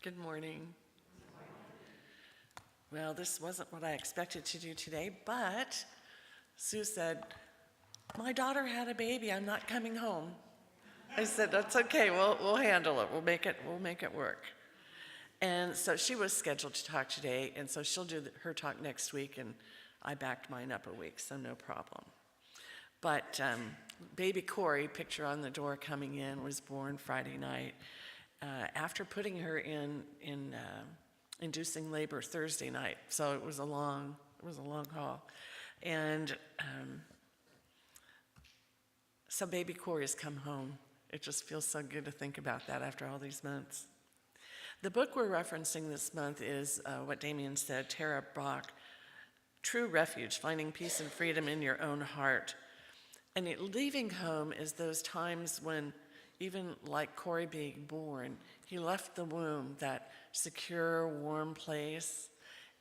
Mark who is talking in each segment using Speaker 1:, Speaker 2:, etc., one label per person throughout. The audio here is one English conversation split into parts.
Speaker 1: Good morning. Well, this wasn't what I expected to do today, but Sue said, "My daughter had a baby. I'm not coming home." I said, "That's okay. We'll handle it. We'll make it work." And so she was scheduled to talk today, and so she'll do her talk next week, and I backed mine up a week, so no problem. But baby Corey, picture on the door coming in, was born Friday night. After putting her in inducing labor Thursday night, so it was a long haul, and so baby Corey has come home. It just feels so good to think about that after all these months. The book we're referencing this month is what Damien said, Tara Brach, True Refuge: Finding Peace and Freedom in Your Own Heart. And leaving home is those times when, even like Corey being born, he left the womb, that secure, warm place,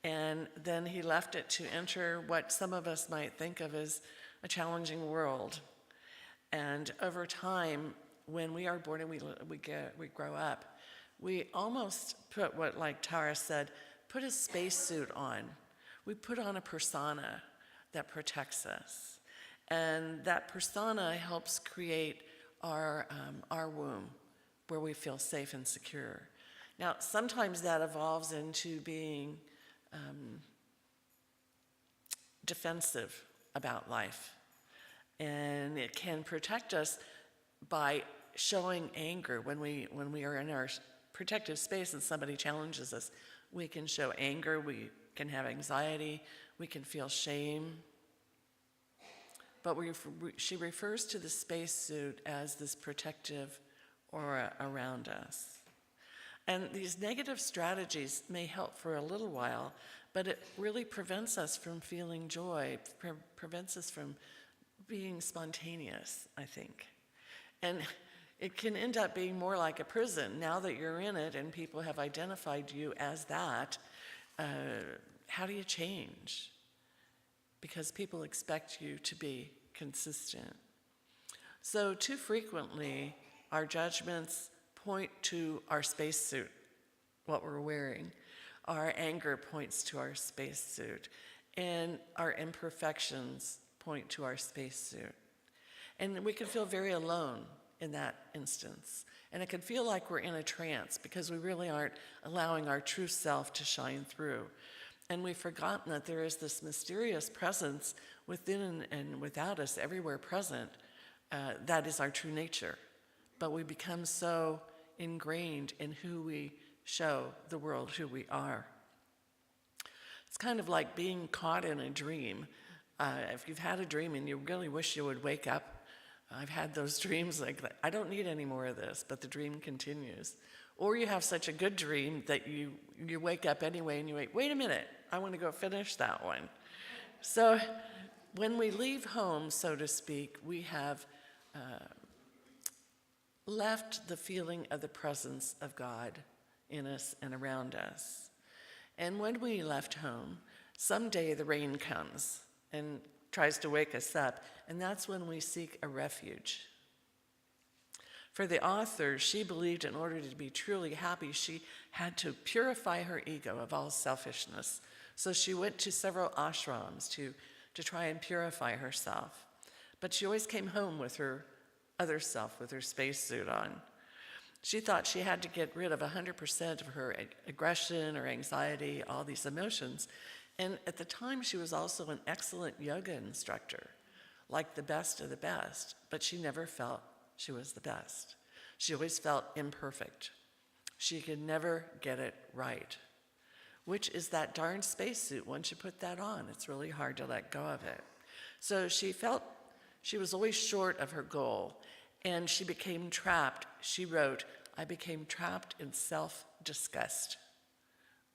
Speaker 1: and then he left it to enter what some of us might think of as a challenging world. And over time, when we are born and we grow up, we almost put what, like Tara said, put a spacesuit on. We put on a persona that protects us. And that persona helps create our womb, where we feel safe and secure. Now, sometimes that evolves into being defensive about life. And it can protect us by showing anger. When we are in our protective space and somebody challenges us, we can show anger, we can have anxiety, we can feel shame. But she refers to the spacesuit as this protective aura around us. And these negative strategies may help for a little while, but it really prevents us from feeling joy, prevents us from being spontaneous, I think. And it can end up being more like a prison. Now that you're in it and people have identified you as that, how do you change? Because people expect you to be consistent. So too frequently, our judgments point to our spacesuit, what we're wearing. Our anger points to our spacesuit, and our imperfections point to our spacesuit. And we can feel very alone in that instance. And it can feel like we're in a trance because we really aren't allowing our true self to shine through. And we've forgotten that there is this mysterious presence within and without us, everywhere present, that is our true nature. But we become so ingrained in who we show the world who we are. It's kind of like being caught in a dream. If you've had a dream and you really wish you would wake up, I've had those dreams like, I don't need any more of this, but the dream continues. Or you have such a good dream that you wake up anyway and you wait a minute, I want to go finish that one. So when we leave home, so to speak, we have left the feeling of the presence of God in us and around us. And when we left home, someday the rain comes and tries to wake us up, and that's when we seek a refuge. For the author, she believed in order to be truly happy, she had to purify her ego of all selfishness. So she went to several ashrams to try and purify herself. But she always came home with her other self, with her spacesuit on. She thought she had to get rid of 100% of her aggression or anxiety, all these emotions. And at the time, she was also an excellent yoga instructor, like the best of the best, but she never felt she was the best. She always felt imperfect. She could never get it right, which is that darn spacesuit. Once you put that on, it's really hard to let go of it. So she felt she was always short of her goal, and she became trapped. She wrote, "I became trapped in self-disgust."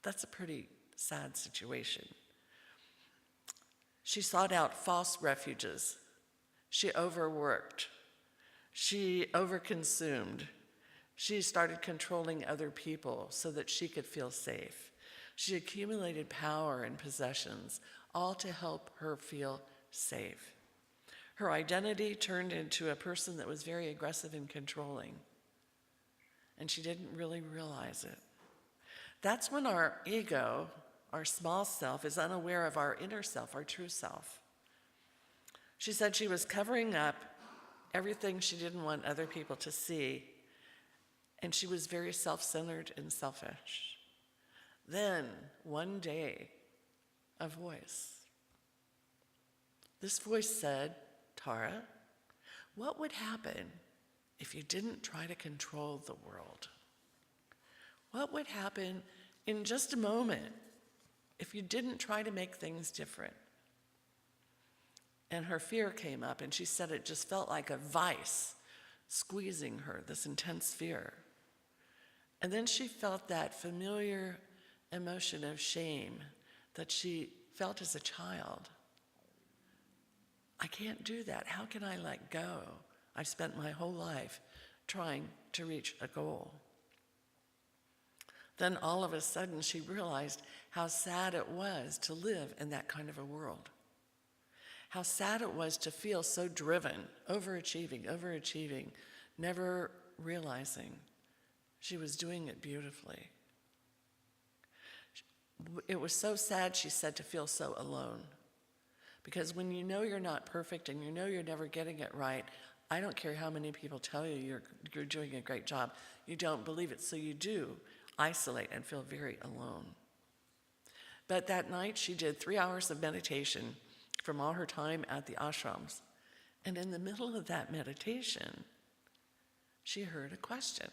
Speaker 1: That's a pretty sad situation. She sought out false refuges. She overworked. She overconsumed. She started controlling other people so that she could feel safe. She accumulated power and possessions, all to help her feel safe. Her identity turned into a person that was very aggressive and controlling, and she didn't really realize it. That's when our ego, our small self, is unaware of our inner self, our true self. She said she was covering up everything she didn't want other people to see, and she was very self-centered and selfish. Then, one day, a voice. This voice said, "Tara, what would happen if you didn't try to control the world? What would happen in just a moment if you didn't try to make things different?" And her fear came up, and she said it just felt like a vice squeezing her, this intense fear. And then she felt that familiar emotion of shame that she felt as a child. I can't do that. How can I let go? I've spent my whole life trying to reach a goal. Then all of a sudden she realized how sad it was to live in that kind of a world. How sad it was to feel so driven, overachieving, never realizing she was doing it beautifully. It was so sad, she said, to feel so alone. Because when you know you're not perfect and you know you're never getting it right, I don't care how many people tell you you're doing a great job, you don't believe it, so you do isolate and feel very alone. But that night she did 3 hours of meditation from all her time at the ashrams. And in the middle of that meditation, she heard a question.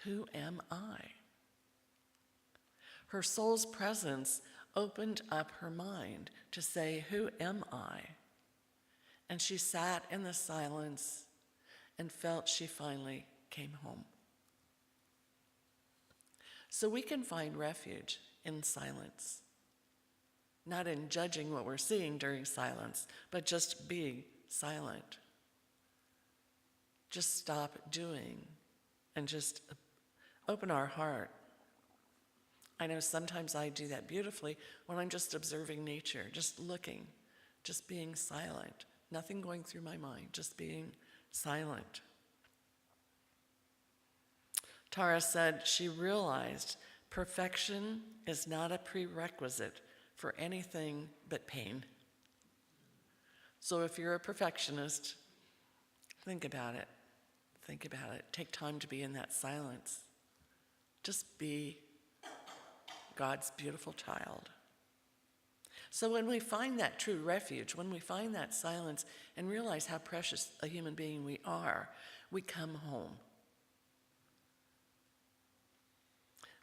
Speaker 1: Who am I? Her soul's presence opened up her mind to say, who am I? And she sat in the silence and felt she finally came home. So we can find refuge in silence, not in judging what we're seeing during silence, but just being silent. Just stop doing and just open our heart. I know sometimes I do that beautifully when I'm just observing nature, just looking, just being silent, nothing going through my mind, just being silent. Tara said she realized perfection is not a prerequisite for anything but pain. So if you're a perfectionist, think about it. Think about it. Take time to be in that silence. Just be God's beautiful child. So when we find that true refuge, when we find that silence and realize how precious a human being we are, we come home.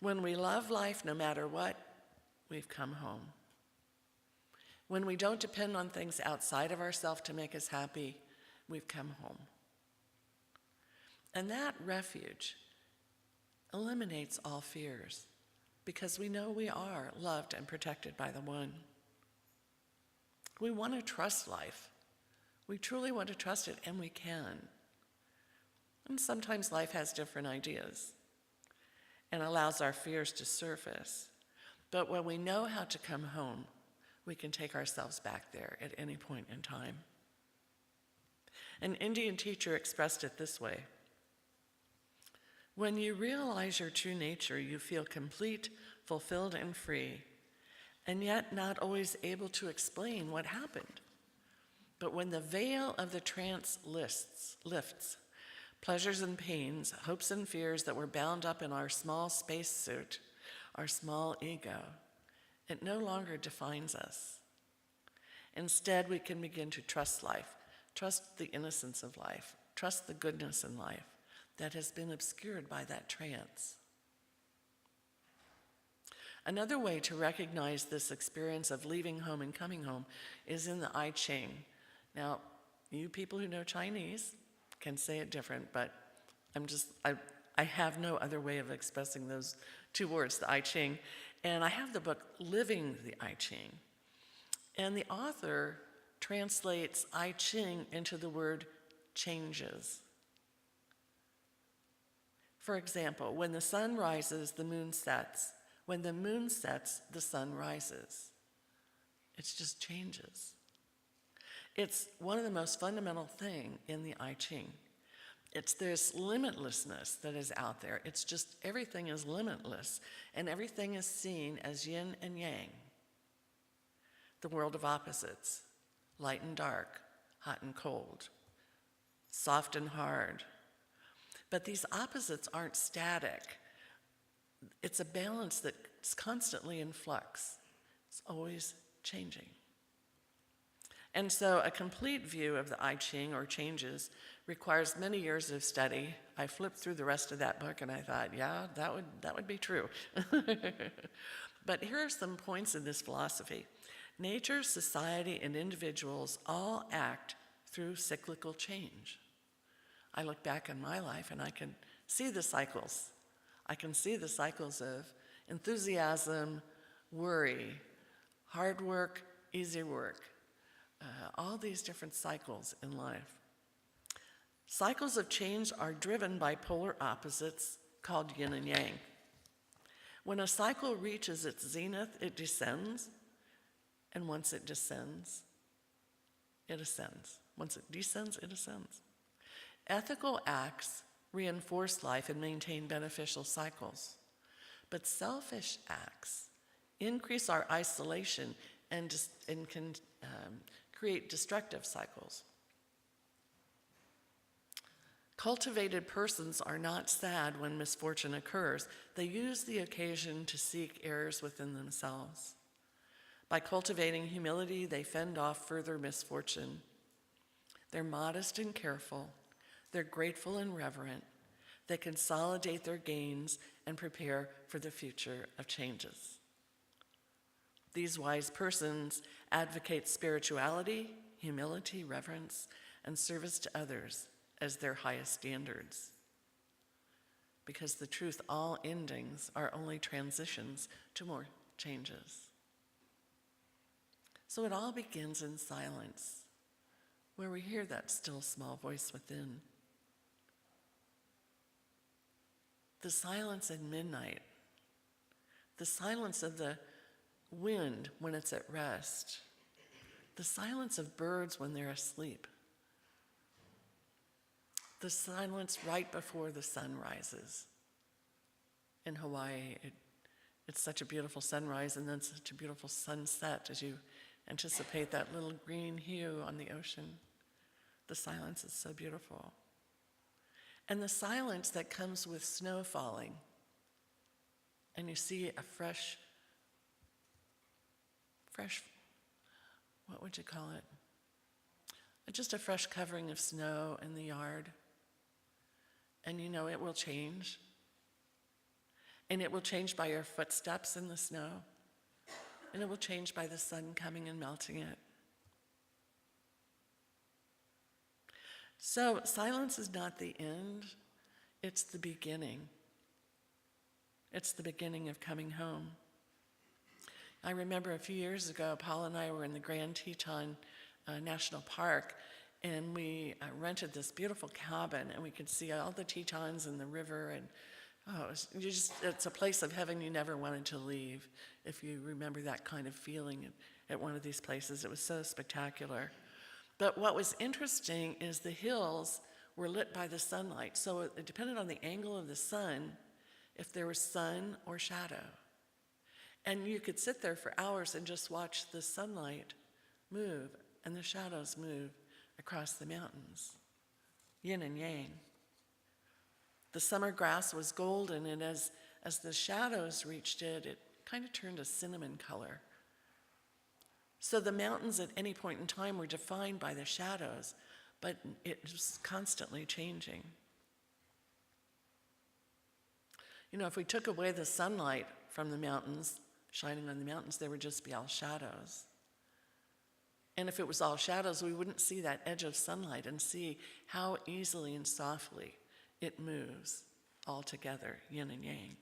Speaker 1: When we love life no matter what, we've come home. When we don't depend on things outside of ourselves to make us happy, we've come home. And that refuge eliminates all fears because we know we are loved and protected by the One. We want to trust life. We truly want to trust it, and we can. And sometimes life has different ideas and allows our fears to surface. But when we know how to come home, we can take ourselves back there at any point in time. An Indian teacher expressed it this way: when you realize your true nature, you feel complete, fulfilled, and free, and yet not always able to explain what happened. But when the veil of the trance lifts, pleasures and pains, hopes and fears that were bound up in our small spacesuit, our small ego, it no longer defines us. Instead, we can begin to trust life, trust the innocence of life, trust the goodness in life that has been obscured by that trance. Another way to recognize this experience of leaving home and coming home is in the I Ching. Now, you people who know Chinese can say it different, but I have no other way of expressing those two words, the I Ching. And I have the book Living the I Ching. And the author translates I Ching into the word changes. For example, when the sun rises, the moon sets. When the moon sets, the sun rises. It just changes. It's one of the most fundamental things in the I Ching. It's this limitlessness that is out there. It's just everything is limitless, and everything is seen as yin and yang, the world of opposites, light and dark, hot and cold, soft and hard. But these opposites aren't static. It's a balance that's constantly in flux. It's always changing. And so a complete view of the I Ching, or changes, requires many years of study. I flipped through the rest of that book and I thought, yeah, that would be true. But here are some points in this philosophy. Nature, society, and individuals all act through cyclical change. I look back in my life and I can see the cycles. I can see the cycles of enthusiasm, worry, hard work, easy work, all these different cycles in life. Cycles of change are driven by polar opposites called yin and yang. When a cycle reaches its zenith, it descends, and once it descends, it ascends. Once it descends, it ascends. Ethical acts reinforce life and maintain beneficial cycles, but selfish acts increase our isolation and can create destructive cycles. Cultivated persons are not sad when misfortune occurs. They use the occasion to seek errors within themselves. By cultivating humility, they fend off further misfortune. They're modest and careful. They're grateful and reverent. They consolidate their gains and prepare for the future of changes. These wise persons advocate spirituality, humility, reverence, and service to others as their highest standards. Because the truth, all endings are only transitions to more changes. So it all begins in silence, where we hear that still small voice within. The silence at midnight, the silence of the wind when it's at rest, the silence of birds when they're asleep, the silence right before the sun rises. In Hawaii, it's such a beautiful sunrise and then such a beautiful sunset as you anticipate that little green hue on the ocean. The silence is so beautiful. And the silence that comes with snow falling, and you see a fresh, what would you call it? Just a fresh covering of snow in the yard. And you know it will change. And it will change by your footsteps in the snow. And it will change by the sun coming and melting it. So silence is not the end, it's the beginning. It's the beginning of coming home. I remember a few years ago, Paul and I were in the Grand Teton National Park, and we rented this beautiful cabin, and we could see all the Tetons and the river, and it's a place of heaven you never wanted to leave. If you remember that kind of feeling at one of these places, it was so spectacular. But what was interesting is the hills were lit by the sunlight, so it depended on the angle of the sun if there was sun or shadow. And you could sit there for hours and just watch the sunlight move and the shadows move across the mountains, yin and yang. The summer grass was golden, and as the shadows reached it, it kind of turned a cinnamon color. So the mountains at any point in time were defined by the shadows, but it was constantly changing. You know, if we took away the sunlight from the mountains, shining on the mountains, there would just be all shadows. And if it was all shadows, we wouldn't see that edge of sunlight and see how easily and softly it moves all together, yin and yang.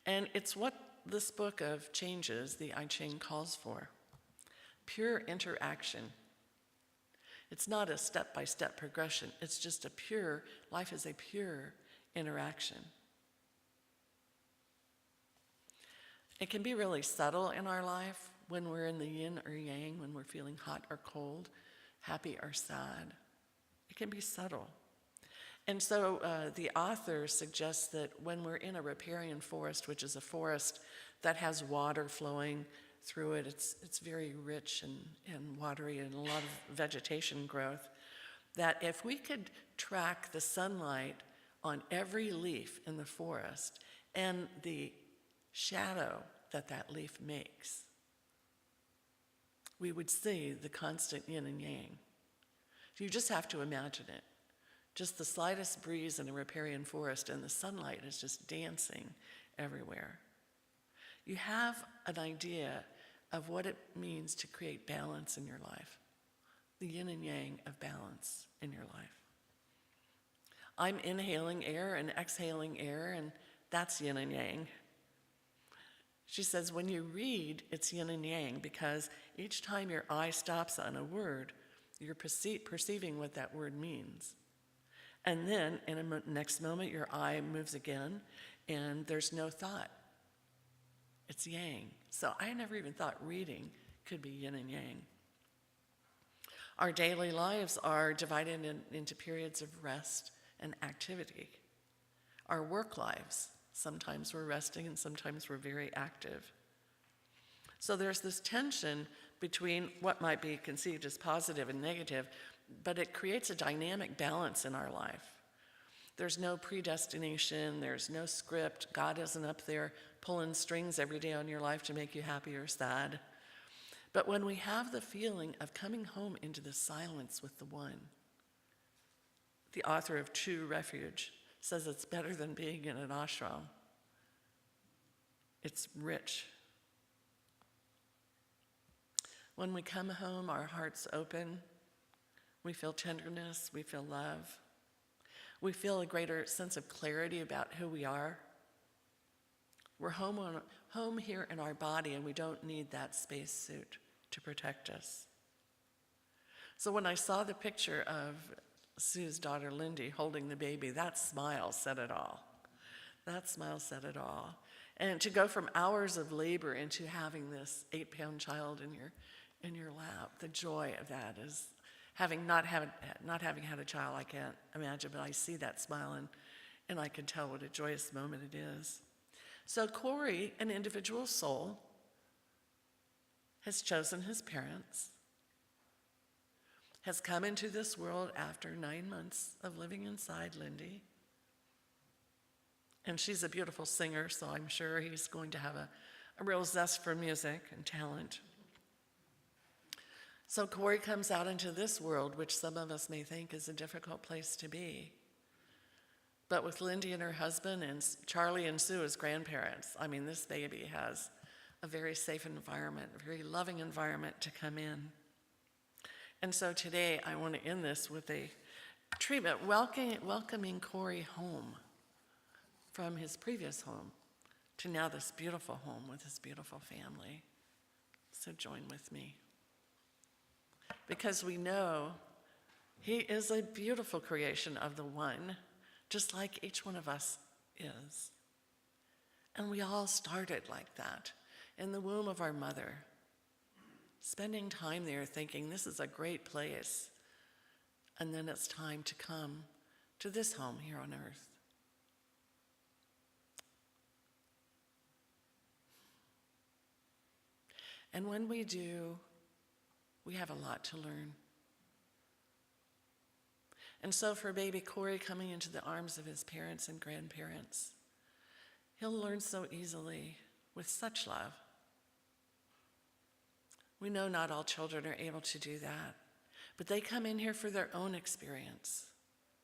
Speaker 1: And it's what this book of changes, the I Ching, calls for. Pure interaction. It's not a step-by-step progression. It's just life is a pure interaction. It can be really subtle in our life when we're in the yin or yang, when we're feeling hot or cold, happy or sad. It can be subtle. And so the author suggests that when we're in a riparian forest, which is a forest that has water flowing through it, it's very rich and watery and a lot of vegetation growth, that if we could track the sunlight on every leaf in the forest and the shadow that that leaf makes, we would see the constant yin and yang. You just have to imagine it. Just the slightest breeze in a riparian forest and the sunlight is just dancing everywhere. You have an idea of what it means to create balance in your life, the yin and yang of balance in your life. I'm inhaling air and exhaling air, and that's yin and yang. She says when you read, it's yin and yang because each time your eye stops on a word, you're perceiving what that word means. And then in a next moment, your eye moves again, and there's no thought. It's yang. So I never even thought reading could be yin and yang. Our daily lives are divided into periods of rest and activity. Our work lives, sometimes we're resting and sometimes we're very active. So there's this tension between what might be conceived as positive and negative, but it creates a dynamic balance in our life. There's no predestination, there's no script. God isn't up there pulling strings every day on your life to make you happy or sad. But when we have the feeling of coming home into the silence with the One, the author of True Refuge says it's better than being in an ashram. It's rich. When we come home, our hearts open. We feel tenderness, we feel love. We feel a greater sense of clarity about who we are. We're home here in our body, and we don't need that spacesuit to protect us. So when I saw the picture of Sue's daughter, Lindy, holding the baby, that smile said it all. That smile said it all. And to go from hours of labor into having this 8-pound child in your lap, the joy of that is not having had a child, I can't imagine, but I see that smile and I can tell what a joyous moment it is. So Corey, an individual soul, has chosen his parents, has come into this world after 9 months of living inside Lindy. And she's a beautiful singer, so I'm sure he's going to have a real zest for music and talent. So Corey comes out into this world, which some of us may think is a difficult place to be. But with Lindy and her husband and Charlie and Sue as grandparents, I mean, this baby has a very safe environment, a very loving environment to come in. And so today I want to end this with a treatment welcoming Corey home from his previous home to now this beautiful home with his beautiful family. So join with me. Because we know he is a beautiful creation of the One, just like each one of us is. And we all started like that, in the womb of our mother, spending time there thinking this is a great place, and then it's time to come to this home here on earth. And when we do, we have a lot to learn. And so for baby Corey coming into the arms of his parents and grandparents, he'll learn so easily with such love. We know not all children are able to do that, but they come in here for their own experience,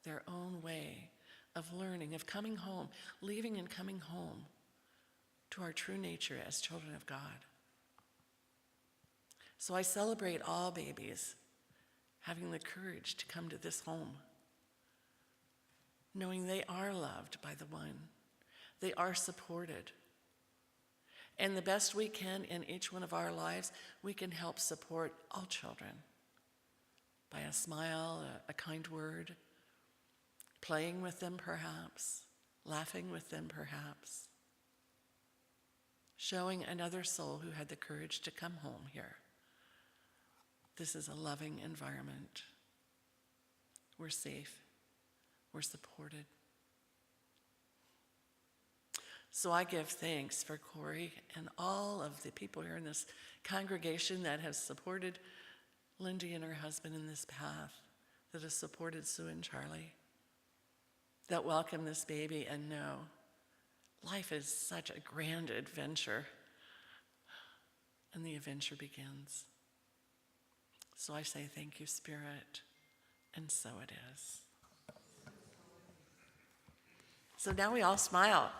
Speaker 1: their own way of learning, of coming home, leaving and coming home to our true nature as children of God. So I celebrate all babies having the courage to come to this home, knowing they are loved by the One. They are supported. And the best we can in each one of our lives, we can help support all children by a smile, a kind word, playing with them perhaps, laughing with them perhaps, showing another soul who had the courage to come home here. This is a loving environment. We're safe. we're supported. So I give thanks for Corey and all of the people here in this congregation that have supported Lindy and her husband in this path, that has supported Sue and Charlie, that welcome this baby and know life is such a grand adventure, and the adventure begins. So I say thank you, Spirit, and so it is. So now we all smile.